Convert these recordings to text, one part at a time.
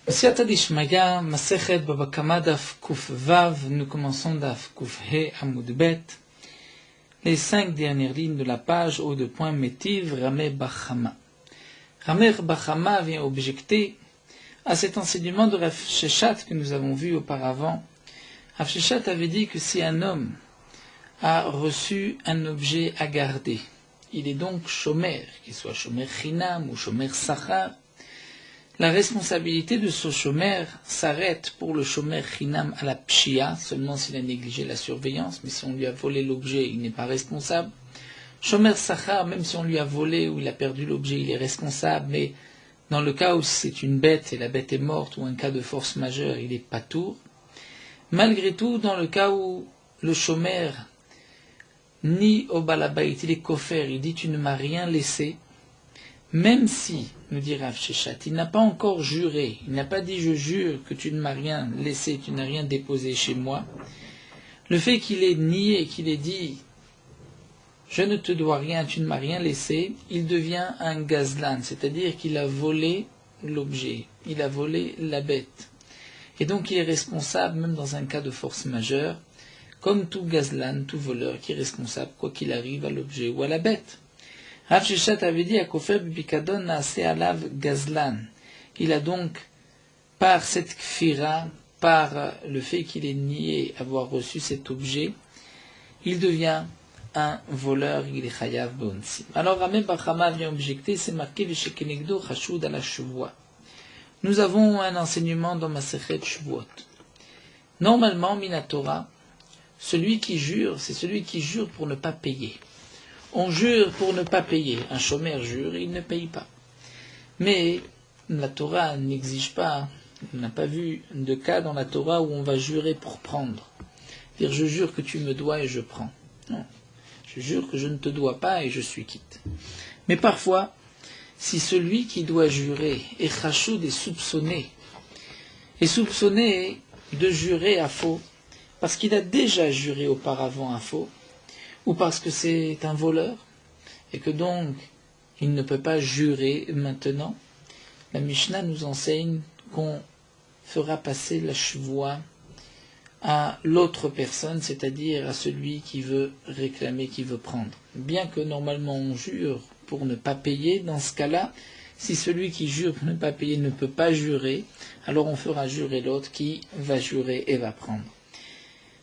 Siyata d'Ishmaya, Masechet Baba Kama Daf Kuf Vav, nous commençons Daf Kuf He Amud Bet, les 5 dernières lignes de la page, au deux points Métiv Rameh Bachama. Rameh Bachama vient objecter à cet enseignement de Rav Sheshat que nous avons vu auparavant. Rav Sheshat avait dit que si un homme a reçu un objet à garder, il est donc shomer, qu'il soit shomer chinam ou shomer sachar, la responsabilité de ce shomer s'arrête pour le shomer chinam à la pshia, seulement s'il a négligé la surveillance, mais si on lui a volé l'objet, il n'est pas responsable. Shomer sachar, même si on lui a volé ou il a perdu l'objet, il est responsable, mais dans le cas où c'est une bête et la bête est morte ou un cas de force majeure, il est patour. Malgré tout, dans le cas où le shomer ni au balabait, il est kofer, il dit tu ne m'as rien laissé, même si, nous dit Rav Sheshat, il n'a pas encore juré, il n'a pas dit je jure que tu ne m'as rien laissé, tu n'as rien déposé chez moi, le fait qu'il ait nié, qu'il ait dit je ne te dois rien, tu ne m'as rien laissé, il devient un gazlan, c'est-à-dire qu'il a volé l'objet, il a volé la bête. Et donc il est responsable même dans un cas de force majeure, comme tout gazlan, tout voleur qui est responsable quoi qu'il arrive à l'objet ou à la bête. Rav Sheshat avait dit à Kofer Bipikadon Naase Alav Gazlan. Il a donc, par cette kfira, par le fait qu'il ait nié avoir reçu cet objet, il devient un voleur, il est chayav bonsi. Alors Rameh Bachama vient objecter, c'est marqué Veshekenegdo Chashud ala Shuvua. Nous avons un enseignement dans Masechet Shvuot. Normalement, Minatora, celui qui jure, c'est celui qui jure pour ne pas payer. On jure pour ne pas payer. Un chômeur jure et il ne paye pas. Mais la Torah n'exige pas, on n'a pas vu de cas dans la Torah où on va jurer pour prendre. Dire je jure que tu me dois et je prends. Non. Je jure que je ne te dois pas et je suis quitte. Mais parfois, si celui qui doit jurer est chachoud et soupçonné de jurer à faux, parce qu'il a déjà juré auparavant à faux, ou parce que c'est un voleur, et que donc il ne peut pas jurer maintenant, la Mishnah nous enseigne qu'on fera passer la shvoua à l'autre personne, c'est-à-dire à celui qui veut réclamer, qui veut prendre. Bien que normalement on jure pour ne pas payer, dans ce cas-là, si celui qui jure pour ne pas payer ne peut pas jurer, alors on fera jurer l'autre qui va jurer et va prendre.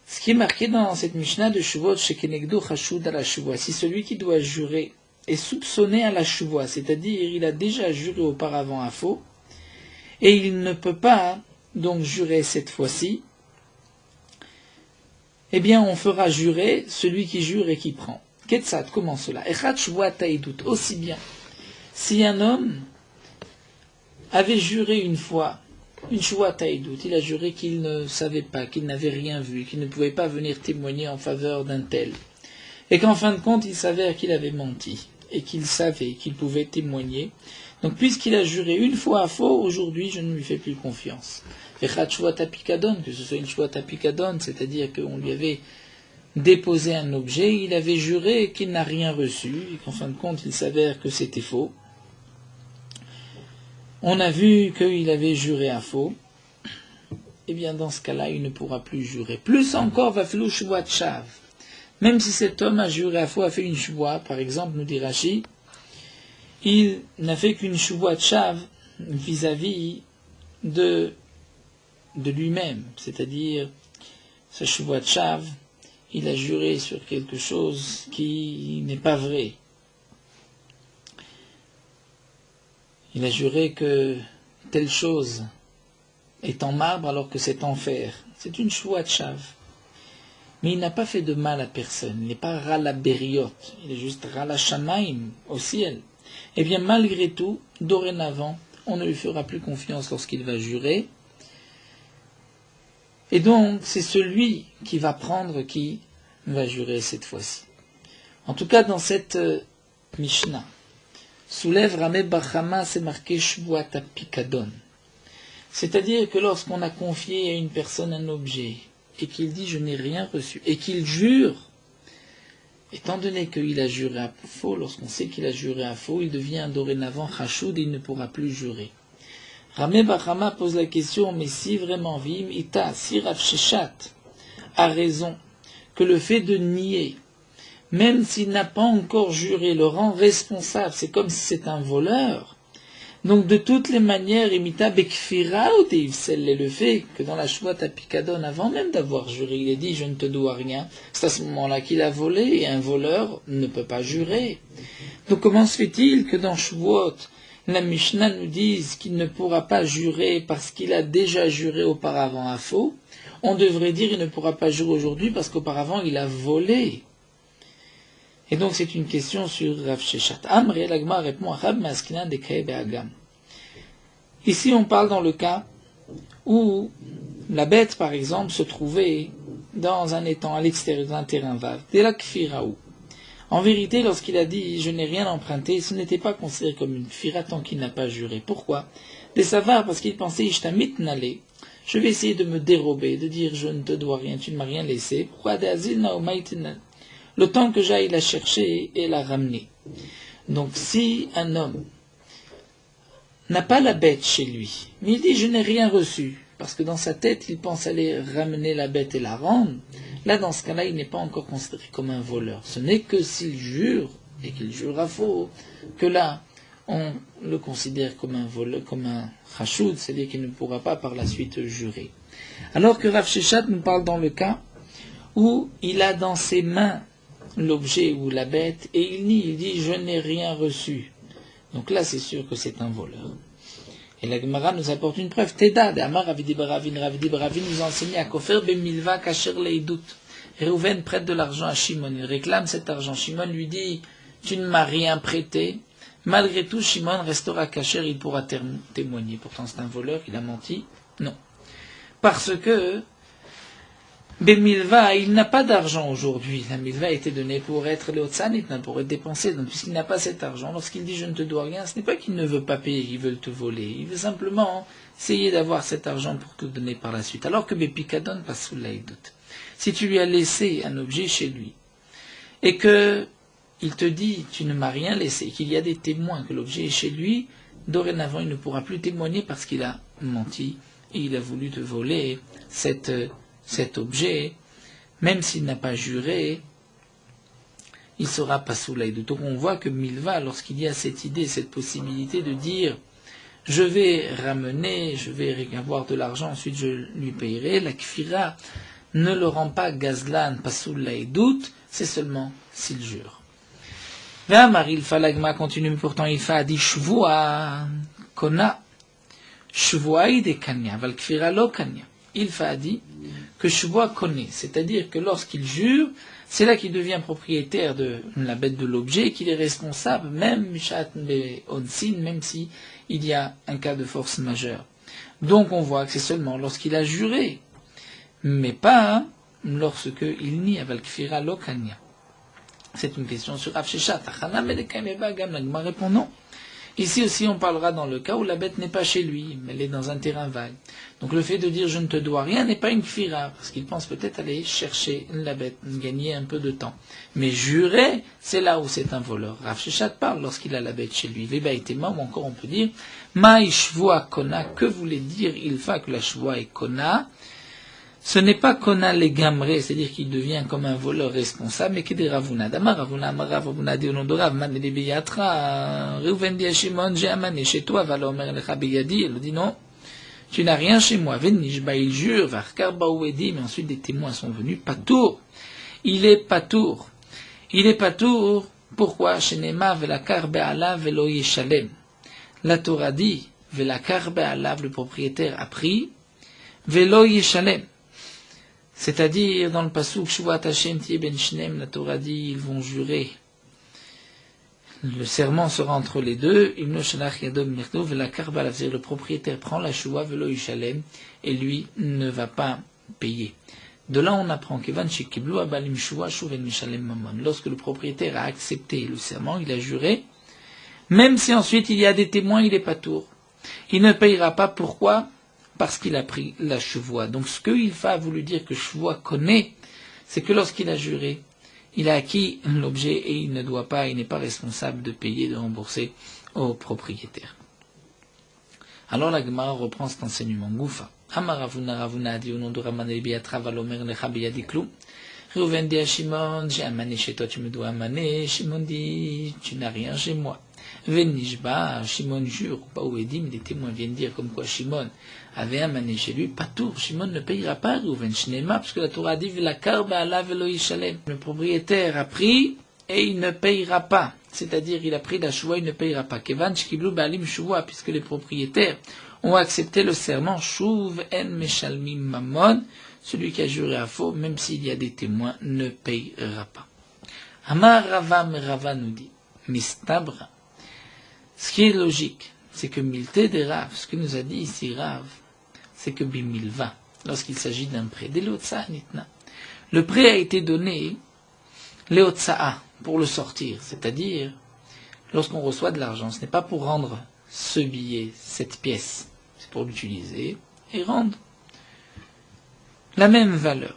Ce qui est marqué dans cette Mishnah de Shuvot, Shekenegdo Chashud à la Shuvah, si celui qui doit jurer est soupçonné à la Shuvah, c'est-à-dire il a déjà juré auparavant à faux, et il ne peut pas donc jurer cette fois-ci, eh bien on fera jurer celui qui jure et qui prend. Ketsat, comment cela? Echat Shuvah Taïdout, aussi bien. Si un homme avait juré une fois, une shvoua taïdout, il a juré qu'il ne savait pas, qu'il n'avait rien vu, qu'il ne pouvait pas venir témoigner en faveur d'un tel, et qu'en fin de compte il s'avère qu'il avait menti, et qu'il savait qu'il pouvait témoigner. Donc puisqu'il a juré une fois à faux, aujourd'hui je ne lui fais plus confiance. Echat shvoua tapikadon, que ce soit une shvoua tapikadon, c'est-à-dire qu'on lui avait déposé un objet, il avait juré qu'il n'a rien reçu, et qu'en fin de compte il s'avère que c'était faux. On a vu qu'il avait juré à faux, eh bien dans ce cas-là, il ne pourra plus jurer. Plus encore, va falloir shvoua tchav. Même si cet homme a juré à faux, a fait une shvoua, par exemple, nous dit Rashi, il n'a fait qu'une shvoua tchav vis-à-vis de lui-même. C'est-à-dire, sa shvoua tchav, il a juré sur quelque chose qui n'est pas vrai. Il a juré que telle chose est en marbre alors que c'est en fer. C'est une shvoua tchav. Mais il n'a pas fait de mal à personne. Il n'est pas rala beriot. Il est juste rala shamaim, au ciel. Eh bien, malgré tout, dorénavant, on ne lui fera plus confiance lorsqu'il va jurer. Et donc, c'est celui qui va prendre qui va jurer cette fois-ci. En tout cas, dans cette Mishnah, soulève Rameh Bachama, c'est marqué Shvuat Apikadon. C'est-à-dire que lorsqu'on a confié à une personne un objet, et qu'il dit je n'ai rien reçu, et qu'il jure, étant donné qu'il a juré à faux, lorsqu'on sait qu'il a juré à faux, il devient dorénavant Chachoud et il ne pourra plus jurer. Ramé Bachama pose la question, mais si vraiment Vim Ita, si Rav Sheshat a raison, que le fait de nier, même s'il n'a pas encore juré, le rend responsable, c'est comme si c'est un voleur. Donc de toutes les manières, imita bekfira ou teivsel est le fait que dans la Shvuat Apikadon, avant même d'avoir juré, il est dit je ne te dois rien. C'est à ce moment-là qu'il a volé et un voleur ne peut pas jurer. Donc comment se fait-il que dans Shvuot, la Mishnah nous dise qu'il ne pourra pas jurer parce qu'il a déjà juré auparavant à faux? On devrait dire il ne pourra pas jurer aujourd'hui parce qu'auparavant il a volé. Et donc c'est une question sur Rav Sheshat. Amri l'agma répond à Rab Maskinan de Kae Be'agam. Ici on parle dans le cas où la bête par exemple se trouvait dans un étang à l'extérieur d'un terrain vague. Dès la kfiraou. En vérité, lorsqu'il a dit je n'ai rien emprunté, ce n'était pas considéré comme une kfira tant qu'il n'a pas juré. Pourquoi? Des savares parce qu'il pensait ishtamit nale. Je vais essayer de me dérober, de dire je ne te dois rien, tu ne m'as rien laissé. Pourquoi de azil naomaïtin? Le temps que j'aille la chercher et la ramener. Donc si un homme n'a pas la bête chez lui, mais il dit je n'ai rien reçu, parce que dans sa tête il pense aller ramener la bête et la rendre, là dans ce cas-là il n'est pas encore considéré comme un voleur. Ce n'est que s'il jure, et qu'il jure à faux, que là on le considère comme un voleur, comme un chachoud, c'est-à-dire qu'il ne pourra pas par la suite jurer. Alors que Rav Sheshat nous parle dans le cas où il a dans ses mains l'objet ou la bête, et il nie, il dit je n'ai rien reçu. Donc là c'est sûr que c'est un voleur. Et la Gemara nous apporte une preuve. Teda, de Amar Ravidi Baravin nous a enseigné à Kofer Bemilva Kacher Leidout. Réhouven prête de l'argent à Shimon, il réclame cet argent. Shimon lui dit tu ne m'as rien prêté. Malgré tout, Shimon restera Kacher, il pourra témoigner. Pourtant c'est un voleur, il a menti. Non. Parce que Bemilva, il n'a pas d'argent aujourd'hui. La milva a été donnée pour être leotsanit, pour être dépensée. Donc, puisqu'il n'a pas cet argent, lorsqu'il dit je ne te dois rien, ce n'est pas qu'il ne veut pas payer, qu'il veut te voler. Il veut simplement essayer d'avoir cet argent pour te donner par la suite. Alors que Bepikadon passe sous l'aïdout. Si tu lui as laissé un objet chez lui, et que il te dit tu ne m'as rien laissé, qu'il y a des témoins que l'objet est chez lui, dorénavant il ne pourra plus témoigner parce qu'il a menti et il a voulu te voler cet objet, même s'il n'a pas juré, il sera pas sous l'aïdout. Donc on voit que Milva, lorsqu'il y a cette idée, cette possibilité de dire je vais ramener, je vais avoir de l'argent, ensuite je lui payerai, la kfira ne le rend pas gazlan, pas sous l'aïdout, c'est seulement s'il jure. Il fa l'agma continue, pourtant il fa dit shvua kona, shvua de kanya, val kfira lo kanya. Il fa dit que Shvoa connaît, c'est-à-dire que lorsqu'il jure, c'est là qu'il devient propriétaire de la bête de l'objet, qu'il est responsable, même même si il y a un cas de force majeure. Donc on voit que c'est seulement lorsqu'il a juré, mais pas lorsque il nie aval kfira lo kanya. C'est une question sur Rav Sheshat. L'agma répond non. Ici aussi, on parlera dans le cas où la bête n'est pas chez lui, mais elle est dans un terrain vague. Donc le fait de dire « je ne te dois rien » n'est pas une kfira, parce qu'il pense peut-être aller chercher la bête, gagner un peu de temps. Mais jurer, c'est là où c'est un voleur. Rav Sheshat parle lorsqu'il a la bête chez lui. Veba itema, ou encore on peut dire « ma ishvoa kona », que voulait dire « il fa que la shvoa est kona ». Ce n'est pas kona les gamrés, c'est-à-dire qu'il devient comme un voleur responsable, mais qu'il est Ravuna. Damar Ravuna dit au nom de Rav, man de beyatra, Reuven dit à Shimon, j'ai amené chez toi, va l'omer lecha beyadi, elle dit non, tu n'as rien chez moi, venishba, il jure, varkar baouedi, mais ensuite des témoins sont venus, patour. Il est patour. Il est patour, pourquoi? Shenema velakar be'ala velo yeshalem. La Torah dit, velakar be'ala, le propriétaire a pris, velo yeshalem. C'est-à-dire, dans le passouk, Shuvat Hashem Tiye Ben Shnem, la Torah dit, ils vont jurer. Le serment sera entre les deux. Le propriétaire prend la Shua, Velo Yishalem, et lui ne va pas payer. De là, on apprend que lorsque le propriétaire a accepté le serment, il a juré, même si ensuite il y a des témoins, il n'est pas tour. Il ne payera pas. Pourquoi? Parce qu'il a pris la chevoie. Donc ce qu'il a voulu dire que chevoie connaît, c'est que lorsqu'il a juré, il a acquis l'objet et il ne doit pas, il n'est pas responsable de payer, de rembourser au propriétaire. Alors la Gemara reprend cet enseignement. Goufa. Amar Ravuna a dit au nom de Raman Elibiatra Valomer Lecha Biyadiklou. Reuven dit à Shimon, j'ai un mané chez toi, tu me dois un mané. Shimon dit, tu n'as rien chez moi. Venishba, Shimon jure, pas où Edim, des témoins viennent dire comme quoi Shimon avait un mané chez lui. Patour, Shimon ne payera pas Reuven Shnema, parce que la Torah dit, Vilakar Ba'ala Velo Yishalem. Le propriétaire a pris et il ne payera pas. C'est-à-dire, il a pris la choua, il ne payera pas. Kevan Shkiblu Ba'alim Shua, puisque les propriétaires ont accepté le serment, Shuv En Meshalmim Mamon, celui qui a juré à faux, même s'il y a des témoins, ne payera pas. Amar Rava, mais Rava nous dit, Mistabra. Ce qui est logique, c'est que Milte de Rav, ce que nous a dit ici Rav, c'est que Bimilva, lorsqu'il s'agit d'un prêt, des Leotsa Nitna. Le prêt a été donné, Leotsa, pour le sortir, c'est-à-dire, lorsqu'on reçoit de l'argent, ce n'est pas pour rendre ce billet, cette pièce, c'est pour l'utiliser et rendre la même valeur.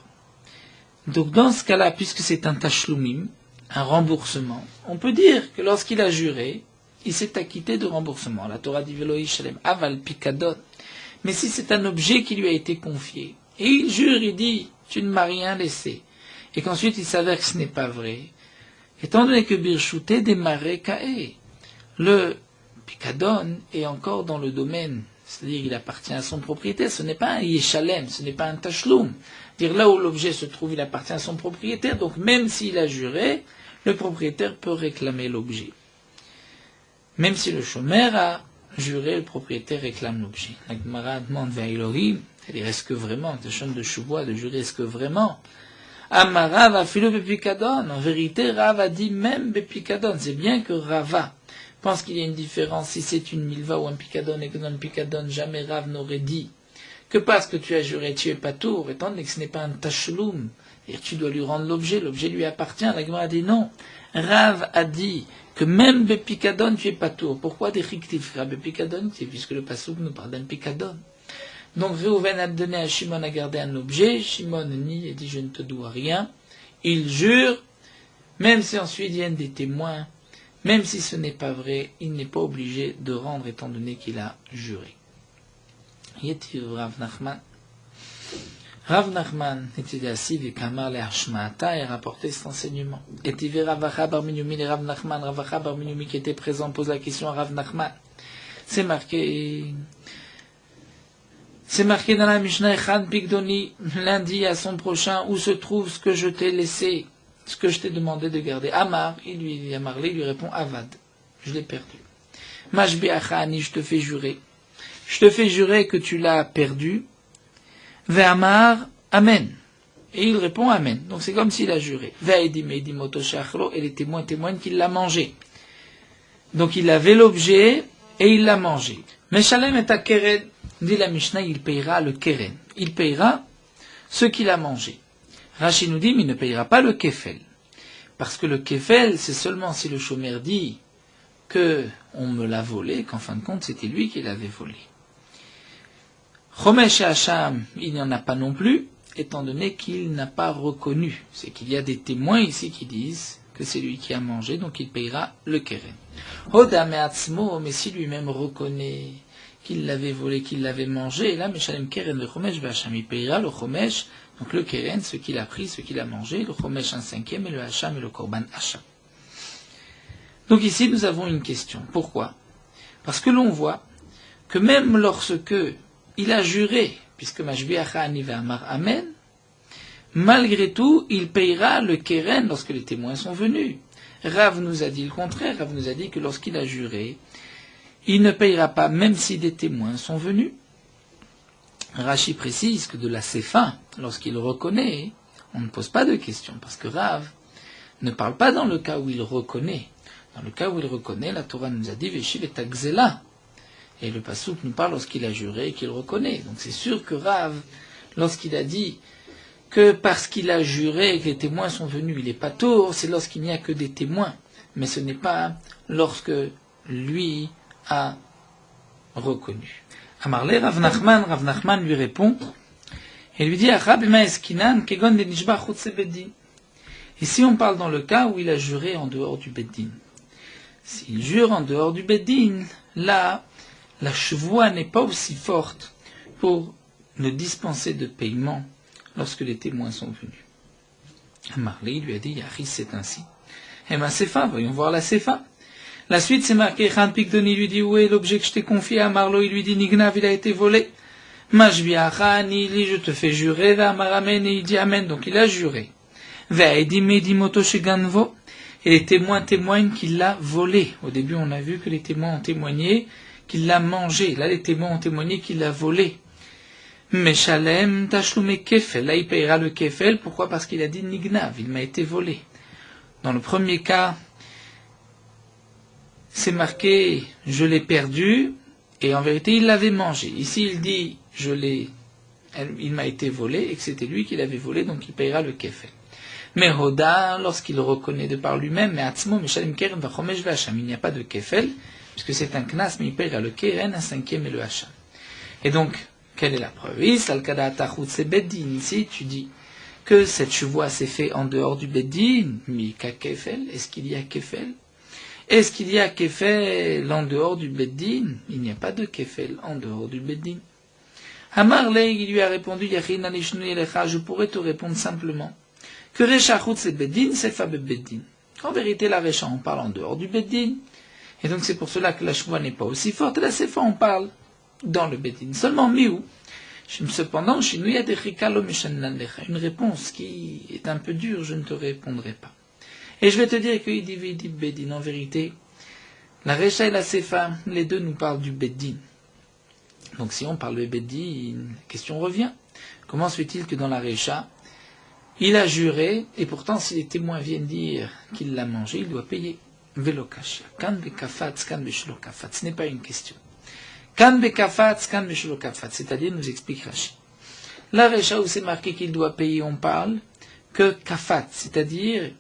Donc dans ce cas-là, puisque c'est un tashlumim, un remboursement, on peut dire que lorsqu'il a juré, il s'est acquitté de remboursement. La Torah dit Velo Yishalem aval pikadon. Mais si c'est un objet qui lui a été confié, et il jure, il dit, tu ne m'as rien laissé, et qu'ensuite il s'avère que ce n'est pas vrai, étant donné que Birshute démarrait Kae, le pikadon est encore dans le domaine, c'est-à-dire il appartient à son propriétaire, ce n'est pas un Yeshalem, ce n'est pas un Tashlum. Dire là où l'objet se trouve, il appartient à son propriétaire, donc même s'il a juré, le propriétaire peut réclamer l'objet. Même si le chômeur a juré, le propriétaire réclame l'objet. La Gemara demande vers Elohim, c'est-à-dire est-ce que vraiment, de Shon de Shubois, de jurer, est-ce que vraiment Amara va filo bepikadon. En vérité, Rav a dit même bepikadon. C'est bien que Rava pense qu'il y a une différence si c'est une milva ou un pikadon et que dans le pikadon, jamais Rav n'aurait dit que parce que tu as juré, tu es pas tour, étant donné que ce n'est pas un tashlum, et tu dois lui rendre l'objet lui appartient. La Gemara a dit non. Rav a dit que même bepikadon, tu es pas tour. Pourquoi des rictifs bepikadon, c'est puisque le pasouk nous parle d'un pikadon. Donc Reuven a donné à Shimon à garder un objet, Shimon nie et dit je ne te dois rien. Il jure, même si ensuite viennent des témoins, même si ce n'est pas vrai, il n'est pas obligé de rendre étant donné qu'il a juré. Yetiv Rav Nachman. Rav Nachman était assis avec Kamar le Hashmata et rapportait cet enseignement. Yetiv Ravacha bar Minumi et Rav Nachman, Ravacha bar Minumi qui était présent pose la question à Rav Nachman. C'est marqué dans la Mishnah Echad Pigdoni, lundi à son prochain, où se trouve ce que je t'ai laissé, ce que je t'ai demandé de garder. Amar, Amarlé lui répond Avad, je l'ai perdu. Mashbi Achani, je te fais jurer que tu l'as perdu. Ve'amar, Amen. Et il répond Amen. Donc c'est comme s'il a juré. Ve'edim edim otoshachlo, et les témoins témoignent qu'il l'a mangé. Donc il avait l'objet et il l'a mangé. Meshalem et akeren, dit la Mishnah, il payera le keren. Il payera ce qu'il a mangé. Rashi nous dit, mais il ne payera pas le kefel. Parce que le kefel, c'est seulement si le chômeur dit que on me l'a volé, qu'en fin de compte, c'était lui qui l'avait volé. Chomesh et Hacham, il n'y en a pas non plus, étant donné qu'il n'a pas reconnu. C'est qu'il y a des témoins ici qui disent que c'est lui qui a mangé, donc il payera le keren. Hoda me'atzmo, mais si lui-même reconnaît qu'il l'avait volé, qu'il l'avait mangé, là, Meshalem keren le chomesh ve'Hacham, il payera le chomesh, donc le keren, ce qu'il a pris, ce qu'il a mangé, le chomesh un cinquième, et le Hacham et le korban Hacham. Donc ici, nous avons une question. Pourquoi? Parce que l'on voit que même lorsque il a juré, puisque Mashbi Achani ve'amar Amen, malgré tout, il payera le keren lorsque les témoins sont venus. Rav nous a dit le contraire. Rav nous a dit que lorsqu'il a juré, il ne payera pas, même si des témoins sont venus. Rashi précise que de la séfa, lorsqu'il reconnaît, on ne pose pas de questions, parce que Rav ne parle pas dans le cas où il reconnaît. Dans le cas où il reconnaît, la Torah nous a dit Veshiv et Takzela. Et le Passouk nous parle lorsqu'il a juré et qu'il reconnaît. Donc c'est sûr que Rav, lorsqu'il a dit que parce qu'il a juré et que les témoins sont venus, il n'est pas tour, c'est lorsqu'il n'y a que des témoins. Mais ce n'est pas lorsque lui a reconnu. Amarle Rav Nachman lui répond et lui dit ici on parle dans le cas où il a juré en dehors du Beddin. S'il jure en dehors du Beddin, là, la chevoie n'est pas aussi forte pour ne dispenser de paiement lorsque les témoins sont venus. Marley lui a dit, Yahris, c'est ainsi. Et ma Sefa, voyons voir la Sefa. La suite, c'est marqué, Khan Pikdoni lui dit, où est l'objet que je t'ai confié à Marlo? Il lui dit, Nignav, il a été volé. Majbiacha, il dit, je te fais jurer, Vamaramen, et il dit, Amen. Donc il a juré. Ve'edim Moto Sheganvo. Et les témoins témoignent qu'il l'a volé. Au début, on a vu que les témoins ont témoigné qu'il l'a mangé. Là, les témoins ont témoigné qu'il l'a volé. Meshalem Tashlume Kefel. Là, il payera le Kefel. Pourquoi? Parce qu'il a dit Nignav, il m'a été volé. Dans le premier cas, c'est marqué je l'ai perdu, et en vérité, il l'avait mangé. Ici, il dit il m'a été volé, et que c'était lui qui l'avait volé, donc il payera le Kefel. Mais Hoda, lorsqu'il reconnaît de par lui-même, mais Atzmo, Meshalem Keren, Vachomesh Vacham, il n'y a pas de Kefel, puisque c'est un Knas, mais il paiera le Keren, un cinquième et le Hacham. Et donc, quelle est la preuve? Ici, tu dis que cette chevoie s'est faite en dehors du Beddin, Mika Kefel, est-ce qu'il y a Kefel? Est-ce qu'il y a Kefel en dehors du Beddin? Il n'y a pas de Kefel en dehors du Beddin. Hamarle, il lui a répondu, je pourrais te répondre simplement que Recha Chutz Beddin, c'est Fab Beddin. En vérité, la Recha, on parle en dehors du Beddin. Et donc c'est pour cela que la chevoie n'est pas aussi forte. Et la Sefa, on parle dans le Beddin. Seulement, miou. Cependant, une réponse qui est un peu dure, je ne te répondrai pas. Et je vais te dire que Idividi Beddin, en vérité, la Recha et la Sefa, les deux nous parlent du Beddin. Donc si on parle de Beddin, la question revient. Comment se fait-il que dans la Recha, il a juré, et pourtant si les témoins viennent dire qu'il l'a mangé, il doit payer. Velokashia. Kan bekafatz, kan beshlokafat. Ce n'est pas une question. Kan bekafatz, kan beshlokafat. C'est-à-dire, nous explique Rashi. La Recha où c'est marqué qu'il doit payer, on parle que kafat. C'est-à-dire,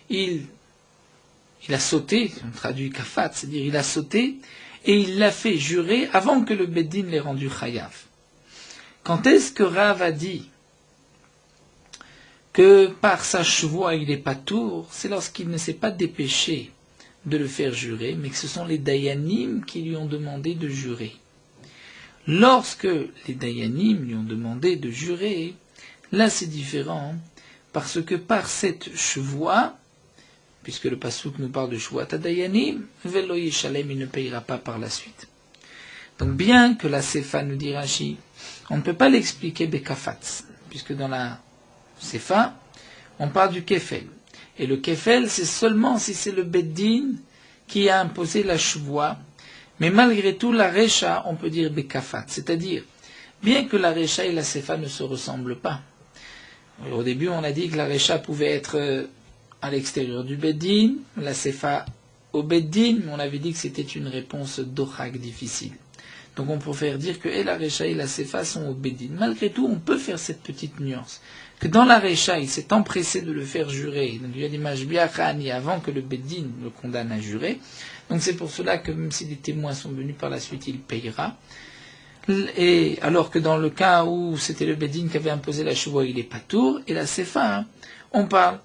il a sauté, on traduit kafat, c'est-à-dire il a sauté, et il l'a fait jurer avant que le Beddin l'ait rendu chayav. Quand est-ce que Rav a dit que par sa chevoie il est patour? C'est lorsqu'il ne s'est pas dépêché de le faire jurer, mais que ce sont les dayanim qui lui ont demandé de jurer. Lorsque les dayanim lui ont demandé de jurer, là c'est différent, parce que par cette chevoie, puisque le pasuk nous parle de chevoie dayanim, velo yishalem, il ne payera pas par la suite. Donc bien que la Sefa nous dit Rashi, on ne peut pas l'expliquer bekafatz, puisque dans la Sefa, on parle du kefel. Et le kefel, c'est seulement si c'est le Beddin qui a imposé la chevoie. Mais malgré tout, la Recha, on peut dire bekafat. C'est-à-dire, bien que la Recha et la Sefa ne se ressemblent pas. Au début, on a dit que la Recha pouvait être à l'extérieur du Beddin, la Sefa au Beddin, mais on avait dit que c'était une réponse d'Ochak difficile. Donc on préfère dire que et la Recha et la Sefa sont au Beddin. Malgré tout, on peut faire cette petite nuance. Que dans la Recha, il s'est empressé de le faire jurer. Donc il y a des Majbiachani avant que le Beddin le condamne à jurer. Donc c'est pour cela que même si des témoins sont venus par la suite, il payera. Et alors que dans le cas où c'était le Beddin qui avait imposé la chevoie, il est patour. Et la Sefa, on parle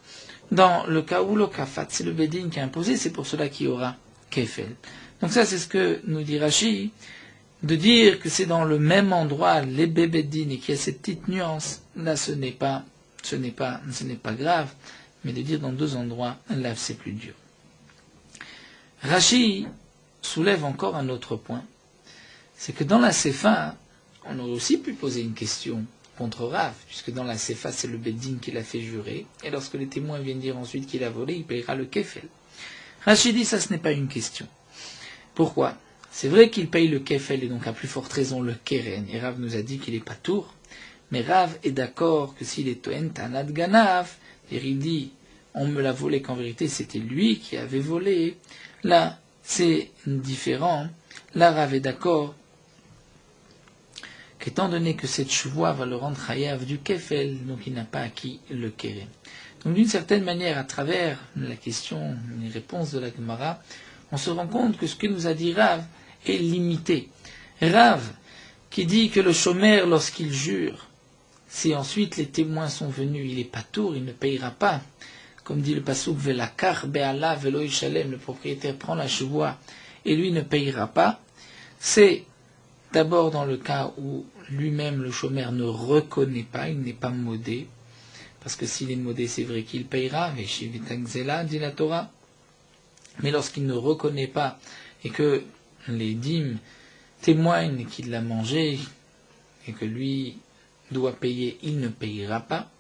dans le cas où le kafat, c'est le Beddin qui a imposé, c'est pour cela qu'il y aura kefel. Donc ça, c'est ce que nous dit Rashi, de dire que c'est dans le même endroit, les Beddin, et qu'il y a cette petite nuance, là ce n'est pas grave, mais de dire dans deux endroits, là c'est plus dur. Rashi soulève encore un autre point, c'est que dans la Sefa, on aurait aussi pu poser une question contre Rav, puisque dans la Sefa, c'est le Beddin qui l'a fait jurer, et lorsque les témoins viennent dire ensuite qu'il a volé, il payera le kefel. Rashi dit ça, ce n'est pas une question. Pourquoi? C'est vrai qu'il paye le kefel, et donc à plus forte raison le keren, et Rav nous a dit qu'il est pas tour, mais Rav est d'accord que s'il est toen tanad ganav, et il dit on me l'a volé qu'en vérité c'était lui qui avait volé, là c'est différent, là Rav est d'accord qu'étant donné que cette chevoie va le rendre chayav du kefel, donc il n'a pas acquis le keren. Donc d'une certaine manière, à travers la question, les réponses de la Gemara, on se rend compte que ce que nous a dit Rav est limité. Rav, qui dit que le chômeur, lorsqu'il jure, si ensuite les témoins sont venus, il est patour, il ne payera pas. Comme dit le pasuk, velakar be'ala velo yishalem, le propriétaire prend la chevoie et lui ne payera pas. C'est D'abord dans le cas où lui-même, le chômeur, ne reconnaît pas, il n'est pas modé, parce que s'il est modé, c'est vrai qu'il payera, Veshivitangzela, dit la Torah, mais lorsqu'il ne reconnaît pas et que les dîmes témoignent qu'il l'a mangé et que lui doit payer, il ne payera pas.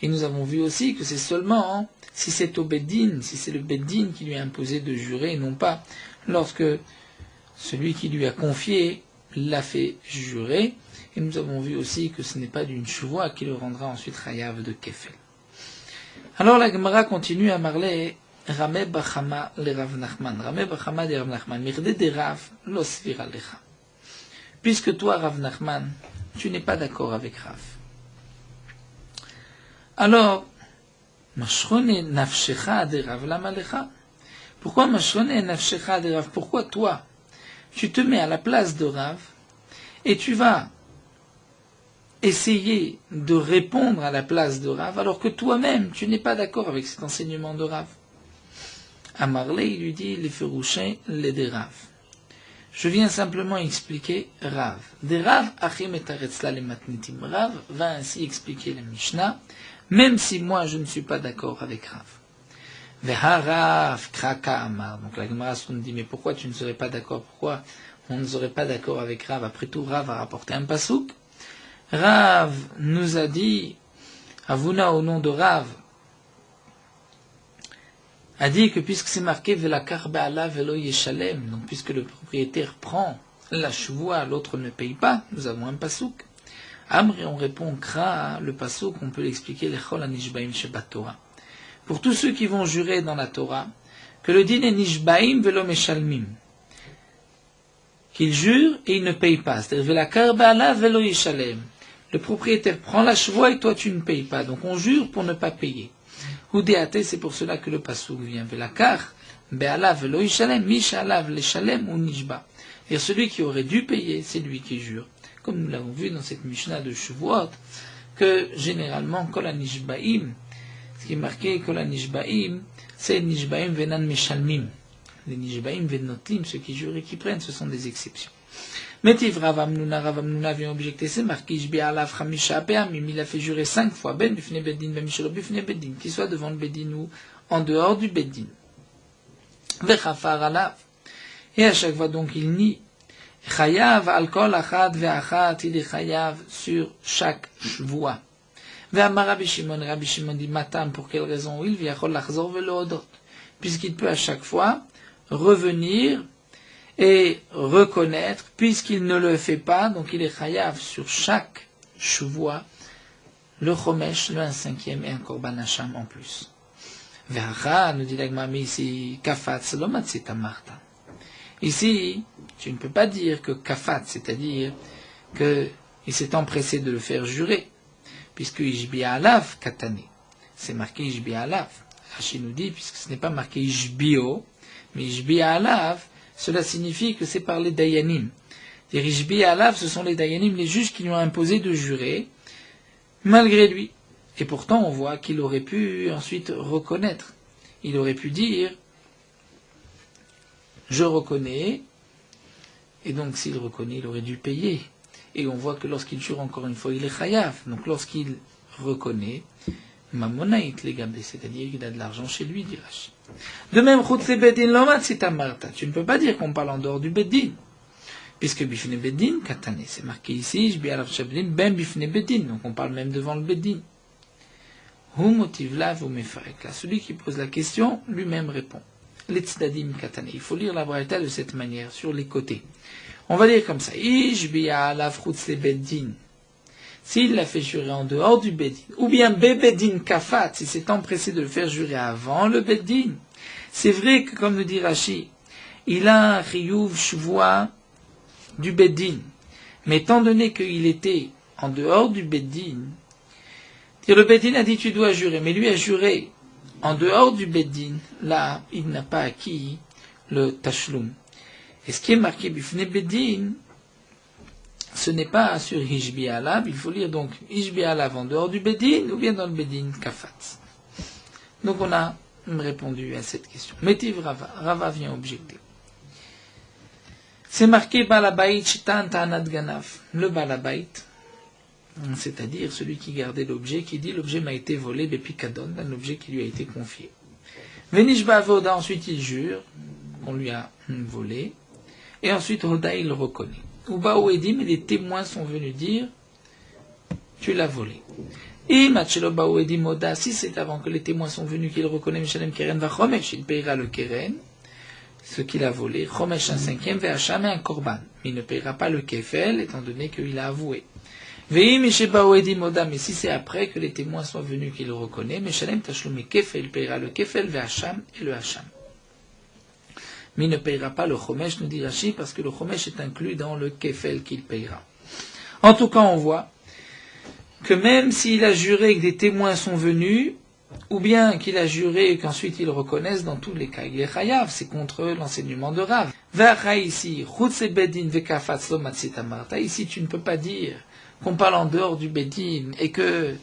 Et nous avons vu aussi que c'est seulement si c'est au Beddin, si c'est le Beddin qui lui a imposé de jurer, et non pas lorsque celui qui lui a confié l'a fait jurer. Et nous avons vu aussi que ce n'est pas d'une chevoie qui le rendra ensuite chayav de kefel. Alors la Gemara continue à parler Rameh Bachama le Rav Nachman. Rameh Bachama de Rav Nachman. Mirde de Rav lo svira lecha. Puisque toi, Rav Nachman, tu n'es pas d'accord avec Rav. Alors, Mashrone nafshecha de Rav lama lecha. Pourquoi Mashrone nafshecha de Rav? Pourquoi toi, tu te mets à la place de Rav et tu vas essayer de répondre à la place de Rav alors que toi-même, tu n'es pas d'accord avec cet enseignement de Rav? Amarle, il lui dit, les ferouchins, les des Rav. Je viens simplement expliquer Rav. Des Rav, achim et aretzla le matnitim. Rav va ainsi expliquer la Mishnah, même si moi je ne suis pas d'accord avec Rav. Veharav kraka amar. Donc la Gemara se dit, mais pourquoi tu ne serais pas d'accord? Pourquoi on ne serait pas d'accord avec Rav? Après tout, Rav a rapporté un pasouk. Rav nous a dit, Avuna au nom de Rav, a dit que puisque c'est marqué Velakar Be'ala Velo Yeshalem, donc puisque le propriétaire prend la chevoie, l'autre ne paye pas, nous avons un pasouk. Amri, on répond Kra, le pasouk, on peut l'expliquer Lechol Anishbaim Shebat Torah. Pour tous ceux qui vont jurer dans la Torah, que le din est Nishbaim Velo Meshalmim, qu'ils jurent et ils ne payent pas, c'est-à-dire Velakar Be'ala Velo Yeshalem. Le propriétaire prend la chevoie et toi tu ne payes pas, donc on jure pour ne pas payer. Oudéate, c'est pour cela que le pasouk vient. Velakar, be'alav velo yishalem, mishalav leshalem ou nishba. Et celui qui aurait dû payer, c'est lui qui jure. Comme nous l'avons vu dans cette Mishnah de Shavuot, que généralement, kol nishbaim, ce qui est marqué kol nishbaim, c'est nishbaim venan meshalmim. Les nishbaim venotlim, ceux qui jurent et qui prennent, ce sont des exceptions. Metiv Rav Amnuna vient objecter, c'est marqué, Jbi'alav Chamisha Pe'amim, il a fait jurer 5 fois, Ben Bifne Beddin, Ben Mishelo Bifne Beddin, qu'il soit devant le Beddin ou en dehors du Beddin. Vechafar Alav. Et à chaque fois donc il nie. Chayav Alkol Achad Ve'achat, il est Chayav sur chaque voix. Ve'amar Rabbi Shimon dit, Matam, pour quelle raison? Il Viachol Lachzor Ve'loodot. Puisqu'il peut à chaque fois revenir et reconnaître, puisqu'il ne le fait pas, donc il est chayav sur chaque chevoie, le chomesh, le 1/5 et un korban hacham en plus. Verra, nous dit l'agmami ici, kafatz lomatzit amarta. Ici, tu ne peux pas dire que kafatz, c'est-à-dire que il s'est empressé de le faire jurer, puisque ishbi'a alav katane. C'est marqué ishbi'a alav. Rashi nous dit, puisque ce n'est pas marqué ishbi'o, mais ishbi'a alav, cela signifie que c'est par les dayanim. Les Rishbi Alav, ce sont les dayanim, les juges qui lui ont imposé de jurer, malgré lui. Et pourtant, on voit qu'il aurait pu ensuite reconnaître. Il aurait pu dire, je reconnais, et donc s'il reconnaît, il aurait dû payer. Et on voit que lorsqu'il jure encore une fois, il est chayav. Donc lorsqu'il reconnaît, Mamonaït les gabé, c'est-à-dire qu'il a de l'argent chez lui, dit Rashi. De même, tu ne peux pas dire qu'on parle en dehors du Beddin, puisque Bifne Beddin, Katane, c'est marqué ici, Jbi'alav Shablin, Ben Bifne Beddin, donc on parle même devant le Beddin. Hu motiv la ou mefarek. Là, celui qui pose la question, lui-même répond. L'etzadim Katane. Il faut lire la braïta de cette manière, sur les côtés. On va dire comme ça, Jbi'alav Chutz le Beddin. S'il l'a fait jurer en dehors du Beddin, ou bien Beddin Kafat, s'il s'est empressé de le faire jurer avant le Beddin, c'est vrai que, comme nous dit Rashi, il a un chiyuv shvoa du Beddin, mais étant donné qu'il était en dehors du Beddin, le Beddin a dit tu dois jurer, mais lui a juré en dehors du Beddin, là, il n'a pas acquis le tashlum. Et ce qui est marqué Bifne Beddin, ce n'est pas sur Ishbi Alav, il faut lire donc Ishbi Alav en dehors du Beddin ou bien dans le Beddin Kafat. Donc on a répondu à cette question. Métiv Rava, Rava vient objecter. C'est marqué Balabait Shitan Ta'anat Ganav. Le Balabait, c'est-à-dire celui qui gardait l'objet, qui dit l'objet m'a été volé, Bepikadon, un objet qui lui a été confié. Venishba Voda, ensuite il jure qu'on lui a volé, et ensuite Hoda il le reconnaît. Uba Oedim, les témoins sont venus dire tu l'as volé. Et Macheloba Oedim Hoda, si c'est avant que les témoins sont venus qu'il reconnaît Mishalem Keren va Chomesh, il payera le Keren, ce qu'il a volé, Chomesh un cinquième, Ve'acham un korban. Mais il ne payera pas le Kefel, étant donné qu'il a avoué. Ve'im Mesheba Oedim Hoda, mais si c'est après que les témoins sont venus qu'il le reconnaît, Mishalem Tashlum Kefel, il payera le Kefel, Ve'acham et le Hacham. Mais il ne payera pas le Chomesh, nous dit Rashi, parce que le Chomesh est inclus dans le Kefel qu'il payera. En tout cas, on voit que même s'il a juré que des témoins sont venus, ou bien qu'il a juré et qu'ensuite ils reconnaissent, dans tous les cas, il est chayav, c'est contre l'enseignement de Rav. Ici, ici tu ne peux pas dire qu'on parle en dehors du Bedin, et que,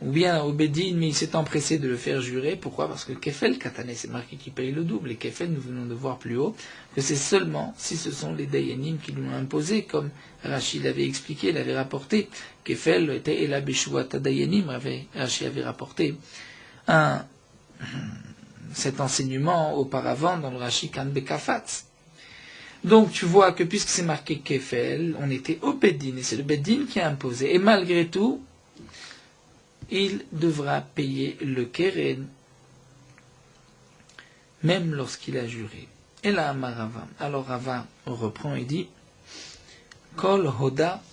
ou bien au Bedin, mais il s'est empressé de le faire jurer. Pourquoi? Parce que Kefel Katané, c'est marqué qu'il paye le double, et Kefel, nous venons de voir plus haut, que c'est seulement si ce sont les Dayanim qui l'ont imposé, comme Rachid l'avait expliqué, l'avait rapporté. Kefel était Ela Beshuata Dayanim, Rachid avait rapporté cet enseignement auparavant dans le Rashi Kan Bekafatz. Donc tu vois que puisque c'est marqué Kefel, on était au Bedin, et c'est le Bedin qui a imposé. Et malgré tout, il devra payer le Keren, même lorsqu'il a juré. Et là, Rava. Alors Rava reprend et dit Kol Hoda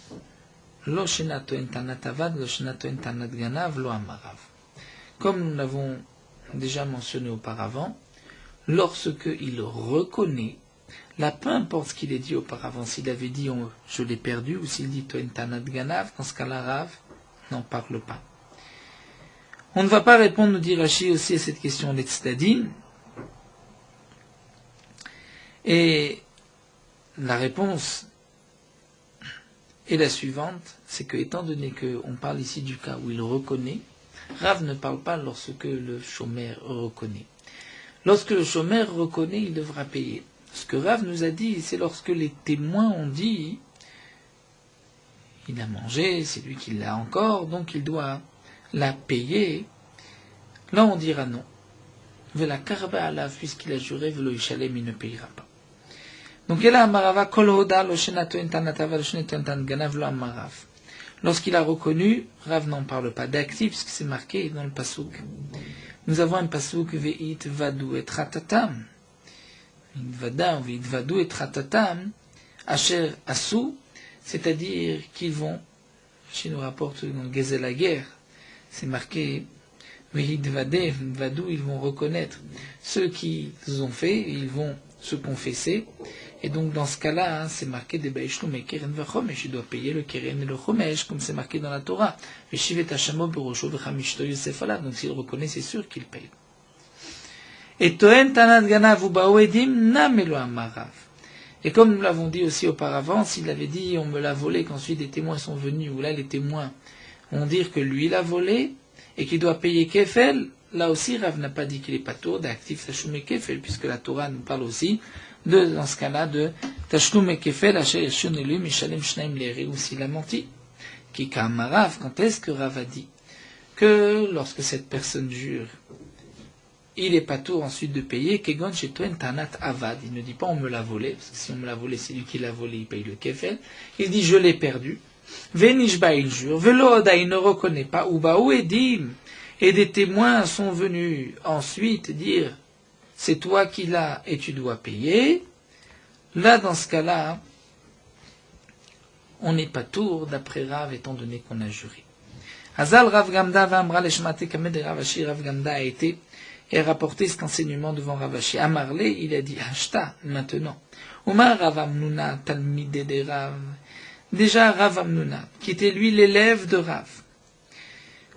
lo shenato entanat avad lo shenato entanat ganav lo amarav. Comme nous l'avons déjà mentionné auparavant, lorsque il reconnaît, là, peu importe ce qu'il ait dit auparavant, s'il avait dit je l'ai perdu, ou s'il dit Toen Tanat Ganav, dans ce cas-là, Rav n'en parle pas. On ne va pas répondre, nous dit Rashi aussi, à cette question des tzdadim. Et la réponse est la suivante, c'est que, étant donné qu'on parle ici du cas où il reconnaît, Rav ne parle pas lorsque le chômeur reconnaît. Lorsque le chômeur reconnaît, il devra payer. Ce que Rav nous a dit, c'est lorsque les témoins ont dit il a mangé, c'est lui qui l'a encore, donc il doit la payer. Là, on dira non. Vela karba alav, puisqu'il a juré, velo ishalem, il ne payera pas. Donc, il a amarava kol hoda lo shenato entanatava lo shenato entan ganav lo amarav. Lorsqu'il a reconnu, Rav n'en parle pas d'actif, puisque c'est marqué dans le pasouk. Nous avons un pasouk veit vadu et ratatam. Vada veit vadu et ratatam. Asher asu, c'est-à-dire qu'ils vont, chez nous rapporte dans Gezel la guerre, c'est marqué veit vadu, ils vont reconnaître ceux qu'ils ont fait, ils vont se confesser. Et donc, dans ce cas-là, c'est marqué des Baïchlum et Keren Vachomesh. Il doit payer le Keren et le Chomesh, comme c'est marqué dans la Torah. Donc, s'il reconnaît, c'est sûr qu'il paye. Et Toen Tanat Ganav ou Baoedim Namelo Amarav. Et comme nous l'avons dit aussi auparavant, s'il avait dit on me l'a volé, qu'ensuite des témoins sont venus, ou là les témoins vont dire que lui l'a volé, et qu'il doit payer Kefel, là aussi Rav n'a pas dit qu'il est pas tour d'actif Tashum et Kefel, puisque la Torah nous parle aussi dans ce cas-là, de Tashlum et Kefel, Asher Yeshun Elu, Mishalem Shnaim Lere, ou s'il a menti. Qui Rav, quand est-ce que Rav a dit que lorsque cette personne jure, il est pas tour ensuite de payer, Kegon Shetuen Tanat Avad. Il ne dit pas on me l'a volé, parce que si on me l'a volé, c'est lui qui l'a volé, il paye le Kefel. Il dit je l'ai perdu. Venishba, il jure. Veloda, il ne reconnaît pas. Uba ou Edim. Et des témoins sont venus ensuite dire c'est toi qui l'as et tu dois payer. Là, dans ce cas-là, on n'est pas tour d'après Rav, étant donné qu'on a juré. Hazal Rav Gamda v'amra leshmate kamed Ravashi. Rav Gamda a été et a rapporté cet enseignement devant Ravashi. Amarle, il a dit Hashta, maintenant. Umar Rav Amnuna talmide de Rav. Déjà Rav Amnuna, qui était lui l'élève de Rav.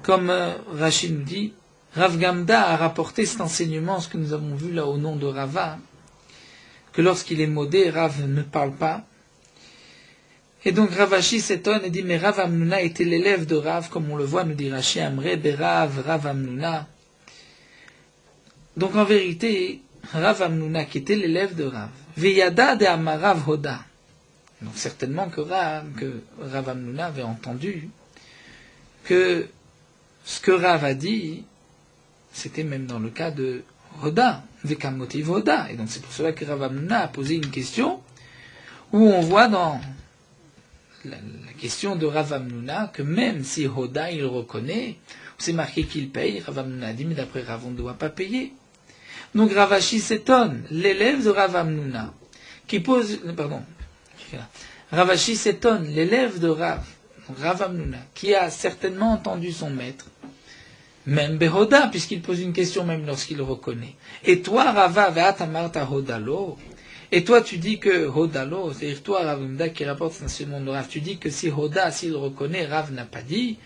Comme Rashi nous dit, Rav Gamda a rapporté cet enseignement, ce que nous avons vu là au nom de Rava, que lorsqu'il est modé, Rav ne parle pas. Et donc Ravashi s'étonne et dit, mais Rav Amnuna était l'élève de Rav, comme on le voit, nous dit Rashi, Amre Berav, Rav Amnuna. Donc en vérité, Rav Amnuna, qui était l'élève de Rav, Veyada de Amarav Hoda, Donc certainement que Rav Hamnuna avait entendu que ce que Rav a dit, c'était même dans le cas de Hoda, Vekam motiv Hoda. Et donc c'est pour cela que Rav Hamnuna a posé une question où on voit dans la question de Rav Hamnuna que même si Hoda il reconnaît, c'est marqué qu'il paye, Rav Hamnuna a dit mais d'après Rav on ne doit pas payer. Donc Rav Ashi s'étonne, l'élève de Rav Hamnuna, qui pose, Rav Ashi s'étonne, l'élève de Rav Hamnuna, qui a certainement entendu son maître, même Behoda, puisqu'il pose une question même lorsqu'il le reconnaît. Et toi, Rava, Ve'atamarta Hodalo, et toi tu dis que Hodalo, c'est-à-dire toi, Rav Hamnuna, qui rapporte l'enseignement de Rav, tu dis que si Hoda, s'il reconnaît, Rav n'a pas dit,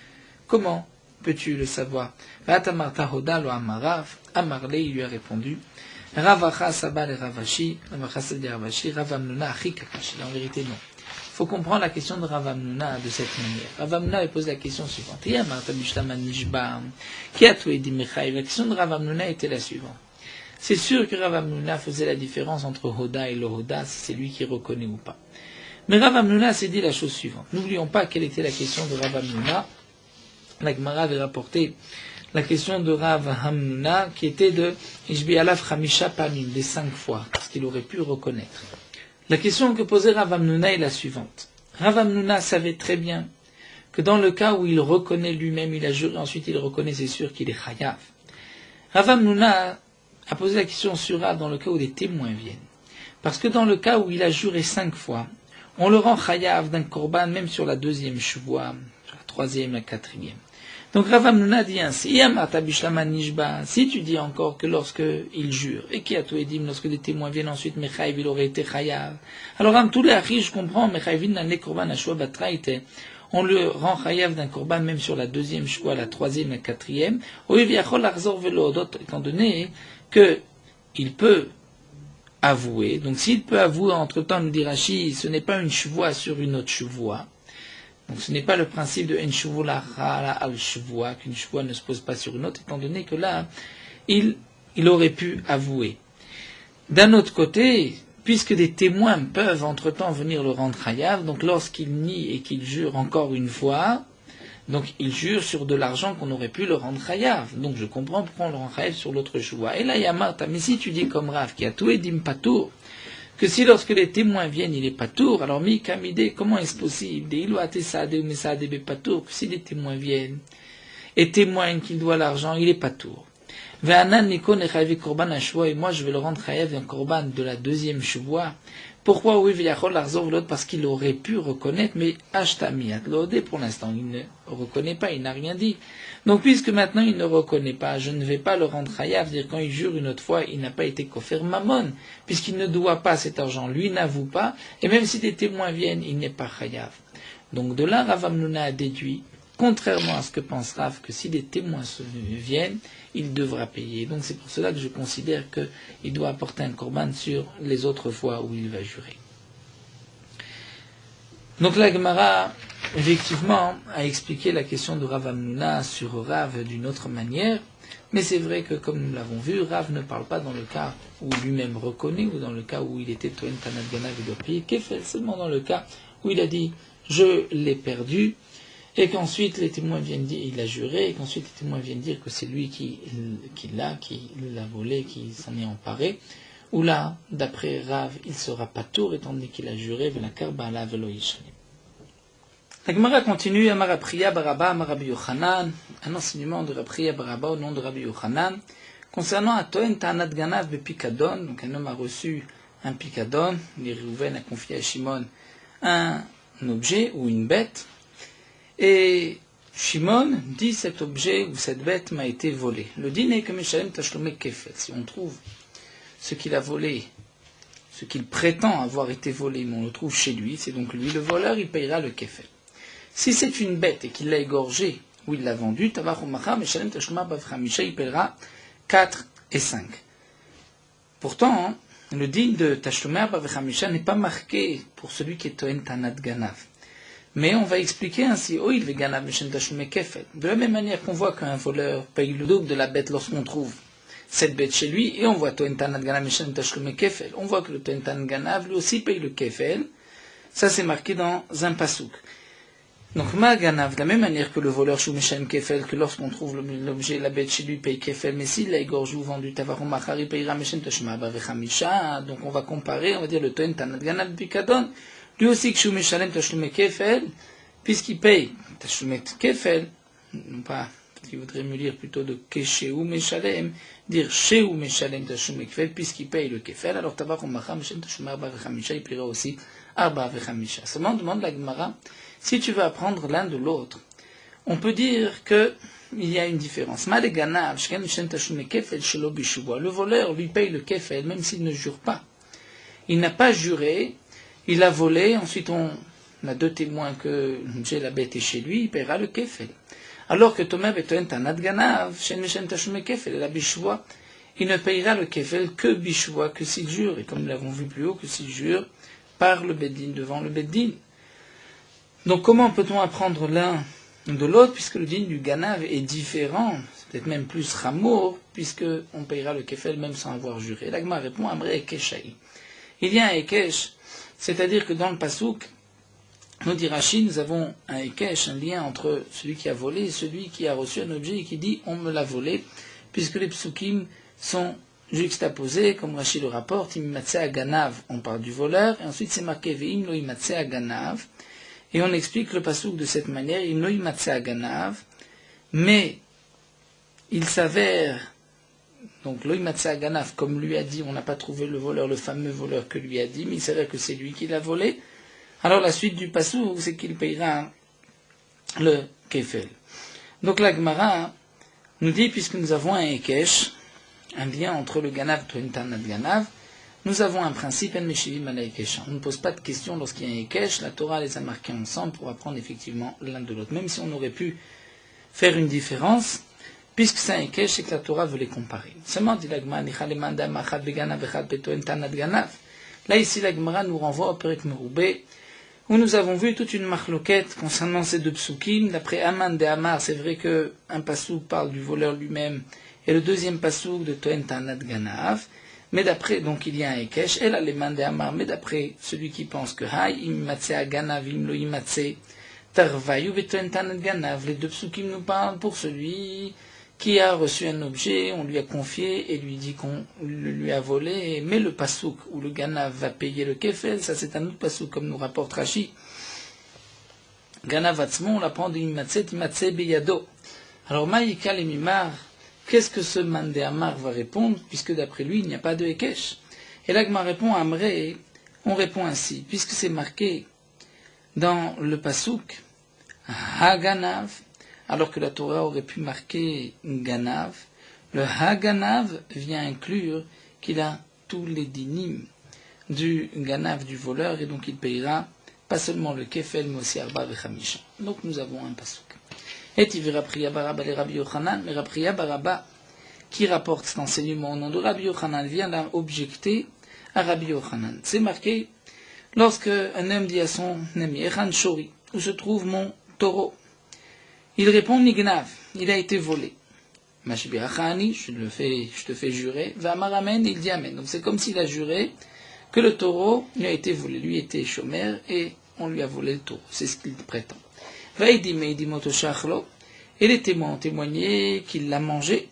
comment peux-tu le savoir? Ve'atamarta Hodalo Amarav, Amarle, il lui a répondu, Ravacha Sabal et Ravashi, Ravacha Sabal et Ravashi, Rav Hamnuna Achikakashi. En vérité, non. Il faut comprendre la question de Rav Hamnuna de cette manière. Rav Hamnuna pose la question suivante. La question de Rav Hamnuna était la suivante. C'est sûr que Rav Hamnuna faisait la différence entre Hoda et le Hoda, si c'est lui qui reconnaît ou pas. Mais Rav Hamnuna s'est dit la chose suivante. N'oublions pas quelle était la question de Rav Hamnuna. La Gemara avait rapporté la question de Rav Hamnuna qui était de Ishbi Alaf Chamisha Pamim, des 5 fois, parce qu'il aurait pu reconnaître. La question que posait Rav Hamnuna est la suivante. Rav Hamnuna savait très bien que dans le cas où il reconnaît lui-même, il a juré, ensuite il reconnaît, c'est sûr qu'il est chayav. Rav Hamnuna a posé la question sur Rav dans le cas où des témoins viennent. Parce que dans le cas où il a juré 5 fois, on le rend chayav d'un korban même sur la 2e shvoua, sur la 3e, la 4e. Donc Rav Hamnuna dit ainsi, si tu dis encore que lorsque il jure, et qui a tout dit, lorsque des témoins viennent ensuite, Mechaïv, il aurait été chayav. Alors, en tous les achis, je comprends, Mechaïvin n'a les korban à shua batraïte. On le rend chayav d'un korban même sur la 2e shua, la 3e, la 4e. Étant donné que il peut avouer. Donc, s'il peut avouer, entre-temps, nous dit Rashi, ce n'est pas une shvoua sur une autre shvoua. Donc ce n'est pas le principe de Enshuvula al Shvoua, qu'une Shvoua ne se pose pas sur une autre, étant donné que là, il aurait pu avouer. D'un autre côté, puisque des témoins peuvent entre-temps venir le rendre chayav, donc lorsqu'il nie et qu'il jure encore une fois, donc il jure sur de l'argent qu'on aurait pu le rendre chayav. Donc je comprends pourquoi on le rend chayav sur l'autre Shvoua. Et là, Yamarta, mais si tu dis comme Rav, qui a tout edim patour, que si lorsque les témoins viennent, il est patour, alors mi kamide, comment est-ce possible? Que si les témoins viennent et témoignent qu'il doit l'argent, il est patour. Et moi je vais le rendre chayav d'un korban de la 2e shvoua. Pourquoi oui, parce qu'il aurait pu reconnaître, mais ashtami atlodé pour l'instant, il ne reconnaît pas, il n'a rien dit. Donc puisque maintenant il ne reconnaît pas, je ne vais pas le rendre chayav, c'est-à-dire quand il jure une autre fois, il n'a pas été kofer mamon, puisqu'il ne doit pas cet argent, lui n'avoue pas, et même si des témoins viennent, il n'est pas chayav. Donc de là, Rav Hamnuna a déduit, contrairement à ce que pense Rav, que si des témoins viennent, il devra payer. Donc c'est pour cela que je considère qu'il doit apporter un korban sur les autres fois où il va jurer. Donc la Gemara, effectivement, a expliqué la question de Rav Hamnuna sur Rav d'une autre manière, mais c'est vrai que, comme nous l'avons vu, Rav ne parle pas dans le cas où lui-même reconnaît, ou dans le cas où il était Toen Tanat Ganav et doit payer, seulement dans le cas où il a dit « je l'ai perdu », et qu'ensuite les témoins viennent dire, il a juré, et qu'ensuite les témoins viennent dire que c'est lui qui l'a volé, qui s'en est emparé, ou là, d'après Rav, il sera pas tour, étant donné qu'il a juré, la karbala velo yishane. La Gemara continue, Amar Priya Baraba, Amar Rabbi Yochanan, un enseignement de Priya Baraba au nom de Rabbi Yochanan, concernant un Toen Tanat Ganav Bepikadon, donc un homme a reçu un pikadon, les Réhouven a confié à Shimon un objet ou une bête, et Shimon dit cet objet ou cette bête m'a été volée. Le din est que Meshalem Tashlomé Kefet. Si on trouve ce qu'il a volé, ce qu'il prétend avoir été volé, mais on le trouve chez lui, c'est donc lui le voleur, il payera le Kefet. Si c'est une bête et qu'il l'a égorgée ou il l'a vendue, Tavachumacha Meshalem Tashlomé Bavchamisha, il payera 4 et 5. Pourtant, le din de Tashlomé Bavchamisha n'est pas marqué pour celui qui est Toen Tanat Ganav. Mais on va expliquer ainsi, de la même manière qu'on voit qu'un voleur paye le double de la bête lorsqu'on trouve cette bête chez lui, et on voit on voit que le Toen Tanat Ganav lui aussi paye le kefel. Ça, c'est marqué dans un pasouk. Donc, ma ganav, de la même manière que le voleur shu meshalem kefel, que lorsqu'on trouve l'objet, la bête chez lui paye kefel, mais s'il l'a égorgé ou vendu tavaron machar, il payera meshem tashma bavechamisha. Donc, on va comparer, on va dire le toen tanat ganav bikadon. Lui aussi, que shu meshalem tashlume kefel, puisqu'il paye tashlume kefel, non pas, il voudrait me lire plutôt de kesheu meshalem, dire sheu meshalem tashlume kefel, puisqu'il paye le kefel, alors tavaron machar meshem tashma bavechamisha, il payera aussi arba vechamisha. Seulement, demande la Gemara, si tu veux apprendre l'un de l'autre, on peut dire que il y a une différence. Le voleur lui paye le kefel, même s'il ne jure pas. Il n'a pas juré, il a volé, ensuite on a deux témoins que j'ai la bête est chez lui, il paiera le kefel. Alors que Tomer betoen tanat ganav, la bishwa, il ne payera le kefel que bishwa, que s'il jure, et comme nous l'avons vu plus haut, que s'il jure par le beddin, devant le beddin. Donc comment peut-on apprendre l'un de l'autre, puisque le din du ganav est différent, c'est peut-être même plus ramour, puisque on payera le kefel même sans avoir juré. L'agma répond, Amré ekeshaï. Il y a un ekesh, c'est-à-dire que dans le pasouk, nous dit Rashi, nous avons un ekesh, un lien entre celui qui a volé et celui qui a reçu un objet et qui dit on me l'a volé, puisque les psukim sont juxtaposés, comme Rashi le rapporte, imimatse aganav, on parle du voleur, et ensuite c'est marqué veim lo imatse aganav. Et on explique le pasouk de cette manière, im lo imatse aganav, mais il s'avère, donc lo imatse aganav, comme lui a dit, on n'a pas trouvé le voleur, le fameux voleur que lui a dit, mais il s'avère que c'est lui qui l'a volé. Alors la suite du pasouk, c'est qu'il payera le kefel. Donc la Gemara nous dit, puisque nous avons un ekesh, un lien entre le ganav et le tanat ganav, nous avons un principe, on ne pose pas de questions lorsqu'il y a un ekesh, la Torah les a marqués ensemble pour apprendre effectivement l'un de l'autre. Même si on aurait pu faire une différence, puisque c'est un ekesh, c'est que la Torah veut les comparer. Seulement, dit la Gemara, là ici la Gemara nous renvoie au Perek Meroubé, où nous avons vu toute une marloquette concernant ces deux psukim. D'après Aman de Amar, c'est vrai qu'un pasouk parle du voleur lui-même, et le deuxième pasouk de Toen Tanat Ganav. Mais d'après, donc il y a un Ekesh, et là les mains d'Amar, mais d'après celui qui pense que Hay, Imatse Aganav, Imlo Imatse, Tarvayu, Betoen Tanat Ganav, les deux psukim nous parlent pour celui qui a reçu un objet, on lui a confié et lui dit qu'on le lui a volé, mais le pasouk où le Ganav va payer le kefel, ça c'est un autre pasouk comme nous rapporte Rashi. Ganav Atzmon, on l'apprend de Imatse, Imatse Beyado. Alors Maïka et Mimar, qu'est-ce que ce Mandé Amar va répondre, puisque d'après lui, il n'y a pas de Ekesh? Et l'Agma répond à Amré, on répond ainsi, puisque c'est marqué dans le Pasouk, Haganav, alors que la Torah aurait pu marquer Ganav, le Haganav vient inclure qu'il a tous les dinim du Ganav du voleur, et donc il payera pas seulement le Kefel, mais aussi Arba Vechamisha. Donc nous avons un Pasouk. Et il verra Priya Baraba les Rabbi Yochanan, mais Priya Baraba, qui rapporte cet enseignement au nom de Rabbi Yochanan, vient là objecter à Rabbi Yochanan. C'est marqué, lorsque un homme dit à son ami, Echan Shori, où se trouve mon taureau? Il répond, Nignav, il a été volé. Mashbi Achani, je te fais jurer, va Amaramen, il dit Amen. Donc c'est comme s'il a juré que le taureau lui a été volé. Lui était chômeur et on lui a volé le taureau. C'est ce qu'il prétend. Et les témoins ont témoigné qu'il l'a mangé.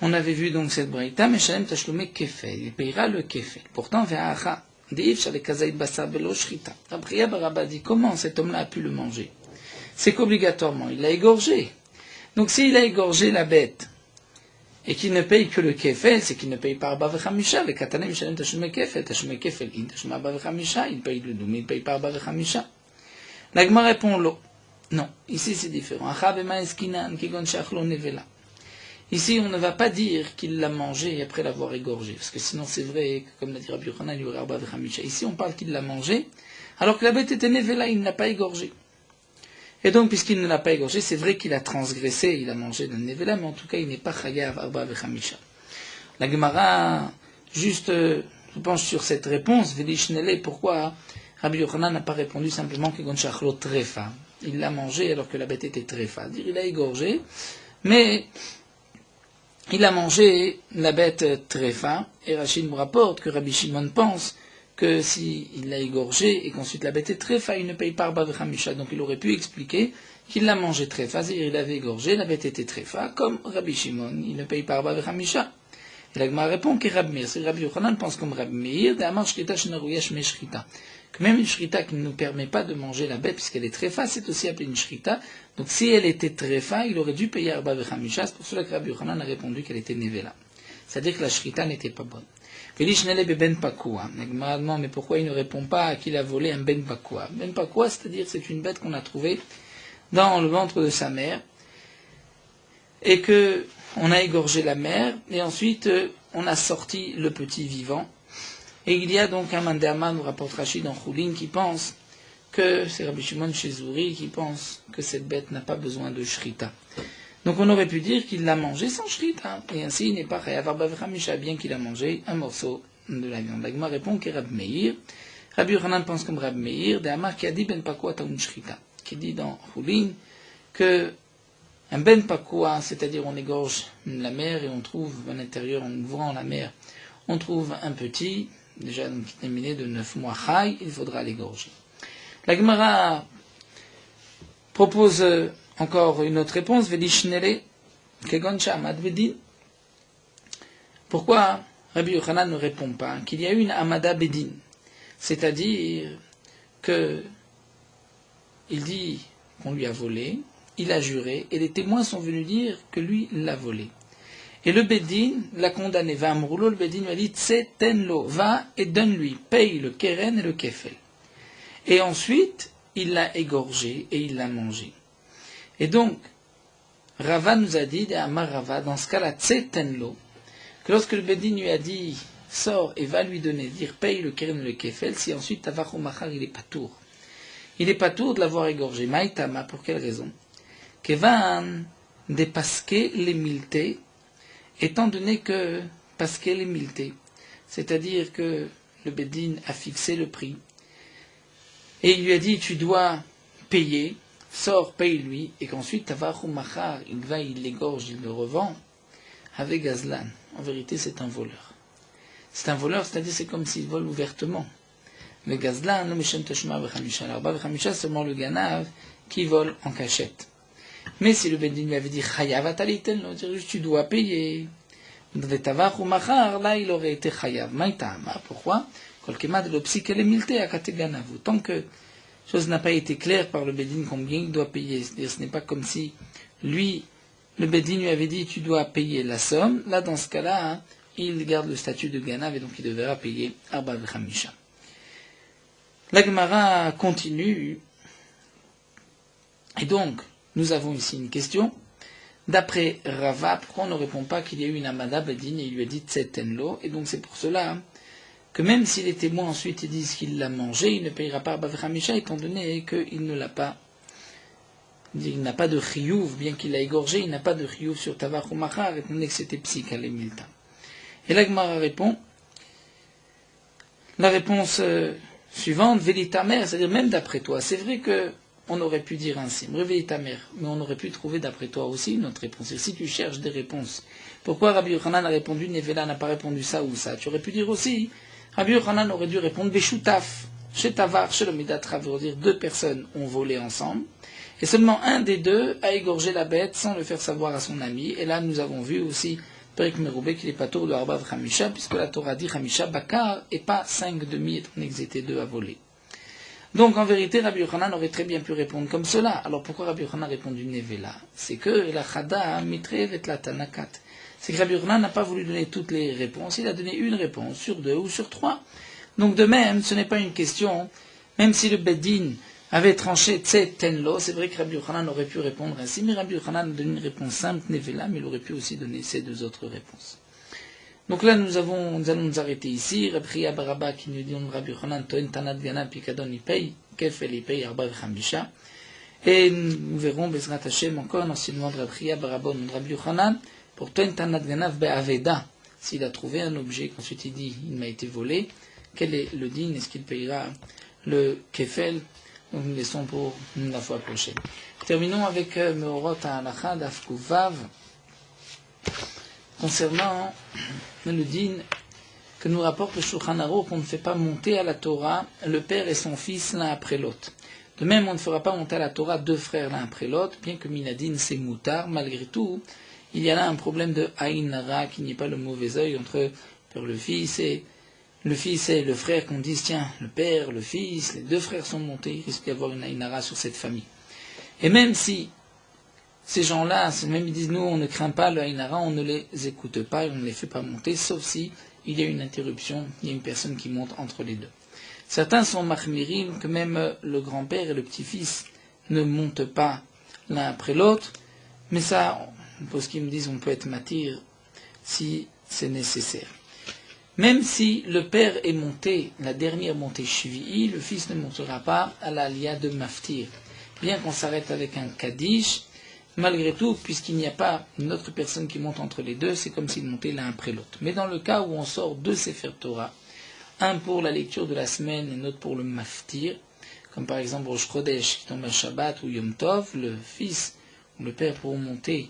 On avait vu donc cette braïta, mais Shalem Tashlume Kefel, il payera le Kefel. Pourtant, Ve'acha, Deif Shalek Kazaïd Basar Belo Shrita. Rabbi Baraba dit, comment cet homme-là a pu le manger? C'est qu'obligatoirement, il l'a égorgé. Donc s'il a égorgé la bête, et qu'il ne paye que le Kefel, c'est qu'il ne paye pas Arba Vechamisha, avec Katanem Shalem Tashlume Kefel, Tashlume Arba Vechamisha, il paye le double, mais il ne paye pas Arba Vechamisha. L'Agma répond l'eau. Non, ici c'est différent. Ici on ne va pas dire qu'il l'a mangé après l'avoir égorgé, parce que sinon c'est vrai, comme l'a dit Rabbi Yochanan, il y aurait Arba Vechamisha. Ici on parle qu'il l'a mangé, alors que la bête était nevela, il ne l'a pas égorgé. Et donc puisqu'il ne l'a pas égorgé, c'est vrai qu'il a transgressé, il a mangé d'un nevela, mais en tout cas il n'est pas chayav Arba Vechamisha. La Gemara juste se penche sur cette réponse, Velishnele, pourquoi Rabbi Yochanan n'a pas répondu simplement que Gonchachlo trefa. Il l'a mangé alors que la bête était trefa. C'est-à-dire il a égorgé, mais il a mangé la bête trefa. Et Rachid nous rapporte que Rabbi Shimon pense que s'il l'a égorgé et qu'ensuite la bête est tréfa, il ne paye pas arba vechamisha. Donc il aurait pu expliquer qu'il l'a mangé tréfa, c'est-à-dire il l'avait égorgé, la bête était tréfa, comme Rabbi Shimon, il ne paye pas arba vechamisha. Et la Gemara répond que Rabbi Meir, c'est Rabbi Yochanan pense comme Rabbi Meir, que même une shrita qui ne nous permet pas de manger la bête puisqu'elle est tréfa, c'est aussi appelé une shrita. Donc si elle était tréfa, il aurait dû payer arba vechamisha. C'est pour cela que Rabbi Yochanan a répondu qu'elle était nevela. C'est-à-dire que la shrita n'était pas bonne. Velishnele ben pakua. Mais pourquoi il ne répond pas à qu'il a volé un ben pakua? Ben pakua, c'est-à-dire c'est une bête qu'on a trouvée dans le ventre de sa mère et que on a égorgé la mère et ensuite on a sorti le petit vivant. Et il y a donc un mandéama, nous rapporte Rachid dans Choulin, qui pense que c'est Rabbi Shimon Shezouri qui pense que cette bête n'a pas besoin de shrita. Donc on aurait pu dire qu'il l'a mangé sans shrita, et ainsi il n'est pas chayav arba vechamisha, bien qu'il a mangé un morceau de la viande. La Gemara répond que Rabbi Meir, Rabbi Yochanan pense comme Rabbi Meir, d'Amar qui a dit ben pakua taoun shrita, qui dit dans Choulin que un ben pakua, c'est-à-dire on égorge la mère et on trouve à l'intérieur, en ouvrant la mère, on trouve un petit, déjà terminé de 9 mois chai, il faudra l'égorger. La Gemara propose encore une autre réponse, Velishnele, Kegon Shamad Bedin. Pourquoi Rabbi Yochanan ne répond pas qu'il y a eu une Amada Bedin, c'est-à-dire que il dit qu'on lui a volé, il a juré, et les témoins sont venus dire que lui l'a volé. Et le Bedin l'a condamné, va amroulo, le Bedin lui a dit, Tsetenlo, va et donne-lui, paye le keren et le kefel. Et ensuite, il l'a égorgé et il l'a mangé. Et donc, Rava nous a dit, Amar Rava, dans ce cas-là, Tsetenlo, que lorsque le Bedin lui a dit, sors et va lui donner, dire, paye le keren et le kefel, si ensuite Tavachou Machar, il est pas tour. Il n'est pas tour de l'avoir égorgé. Maïtama, pour quelle raison? Kevan de pasquer les miltés, étant donné que pasquer les miltés, c'est-à-dire que le Bedin a fixé le prix, et il lui a dit tu dois payer, sors, paye-lui, et qu'ensuite Tavarou Machar, il va, il l'égorge, il le revend, avec Gazlan. En vérité, c'est un voleur. C'est un voleur, c'est-à-dire c'est comme s'il vole ouvertement. Le Gazlan, le Mishem Tashma Vechamisha, l'arba Vechamisha, seulement le Ganav qui vole en cachette. Mais si le Bedin lui avait dit Chayav ataliten, tu dois payer. Vetavach ou Machar, là il aurait été Chayav. Maïtama, pourquoi? Kolkema de l'opsik et milte à Kateganavu. Tant que chose n'a pas été claire par le Bedin combien il doit payer, c'est-à-dire ce n'est pas comme si lui, le Bedin lui avait dit tu dois payer la somme, là dans ce cas-là, hein, il garde le statut de Ganav et donc il devra payer Arba Vechamisha. La Gemara continue, et donc, nous avons ici une question. D'après Rava, pourquoi on ne répond pas qu'il y a eu une Amada Bedin et il lui a dit Tsetenlo? Et donc c'est pour cela que même si les témoins ensuite disent qu'il l'a mangé, il ne payera pas Arba Vechamisha étant donné qu'il ne l'a pas. Il n'a pas de chiyuv, bien qu'il l'a égorgé, il n'a pas de chiyuv sur Tavach ou Machar, étant donné que c'était psychalémilta. Et la Gemara répond, la réponse suivante, Velitamer, c'est-à-dire même d'après toi, c'est vrai que on aurait pu dire ainsi, réveille ta mère, mais on aurait pu trouver d'après toi aussi une autre réponse. Et si tu cherches des réponses, pourquoi Rabbi Yochanan a répondu, Nevela n'a pas répondu ça ou ça? Tu aurais pu dire aussi, Rabbi Yochanan aurait dû répondre, Beshutaf, chez Tavar, chez le Midatra, veut dire deux personnes ont volé ensemble, et seulement un des deux a égorgé la bête sans le faire savoir à son ami. Et là, nous avons vu aussi, Perik Meroubé, qu'il n'est pas tour de Arba Vechamisha, puisque la Torah dit Chamisha Bakar, et pas 5,5, étant donné qu'ils étaient deux à voler. Donc, en vérité, Rabbi Yochanan aurait très bien pu répondre comme cela. Alors, pourquoi Rabbi Yochanan a répondu Nevela? C'est que la Chada mitrev et la Tanakat. C'est que Rabbi Yochanan n'a pas voulu donner toutes les réponses. Il a donné une réponse sur 2 ou sur 3. Donc, de même, ce n'est pas une question, même si le Bedin avait tranché Tsetenlo, c'est vrai que Rabbi Yochanan aurait pu répondre ainsi, mais Rabbi Yochanan a donné une réponse simple, Nevela, mais il aurait pu aussi donner ces deux autres réponses. Donc là, nous allons nous arrêter ici. Rabbi Baraba qui nous dit Rabbi Yochanan, Toen Tanat Gana Pikadon, il paye, Kefel, il paye, Arba Vechamisha. Et nous verrons, Bezrat Hashem, encore un enseignement de Rabbi Baraba, Rabbi Yochanan, pour Toen Tanat Gana Be'aveda. S'il a trouvé un objet, qu'ensuite il dit, il m'a été volé, quel est le din? Est-ce qu'il payera le Kefel? Donc nous laissons pour la fois prochaine. Terminons avec Meorot Halacha d'Afkuv, 'Vav, concernant le din, que nous rapporte le Shulchan Aruch qu'on ne fait pas monter à la Torah le père et son fils l'un après l'autre. De même, on ne fera pas monter à la Torah deux frères l'un après l'autre, bien que Minadine c'est moutard. Malgré tout, il y a là un problème de Aïn Hara, qu'il n'y ait pas le mauvais œil entre le fils et le frère, qu'on dise tiens, le père, le fils, les deux frères sont montés, il risque d'y avoir une Aïn Hara sur cette famille. Et même si ces gens-là, même ils disent nous on ne craint pas le Aïn Hara, on ne les écoute pas et on ne les fait pas monter, sauf si il y a une interruption, il y a une personne qui monte entre les deux. Certains sont machmirim, que même le grand-père et le petit-fils ne montent pas l'un après l'autre, mais ça, pour ce qu'ils me disent, on peut être matir si c'est nécessaire. Même si le père est monté, la dernière montée Shvi'i, le fils ne montera pas à l'Aliyah de Maftir. Bien qu'on s'arrête avec un Kaddish, malgré tout, puisqu'il n'y a pas une autre personne qui monte entre les deux, c'est comme s'ils montaient l'un après l'autre. Mais dans le cas où on sort deux Sefer Torah, un pour la lecture de la semaine et l'autre pour le Maftir, comme par exemple Rosh Chodesh qui tombe à Shabbat ou Yom Tov, le fils ou le père pourront monter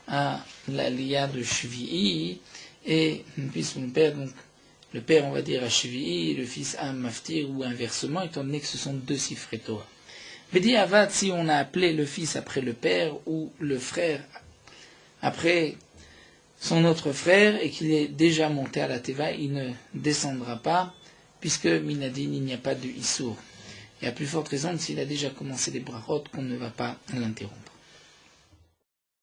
à l'Aliyah de Shvi'i, et puisque le père on va dire à Shvi'i, le fils à Maftir ou inversement, étant donné que ce sont deux Sifrei Torah. Bedi Avad, si on a appelé le fils après le père ou le frère après son autre frère et qu'il est déjà monté à la Teva, il ne descendra pas, puisque Minadine, il n'y a pas de Issour. Et à plus forte raison, s'il a déjà commencé les brachot, qu'on ne va pas l'interrompre.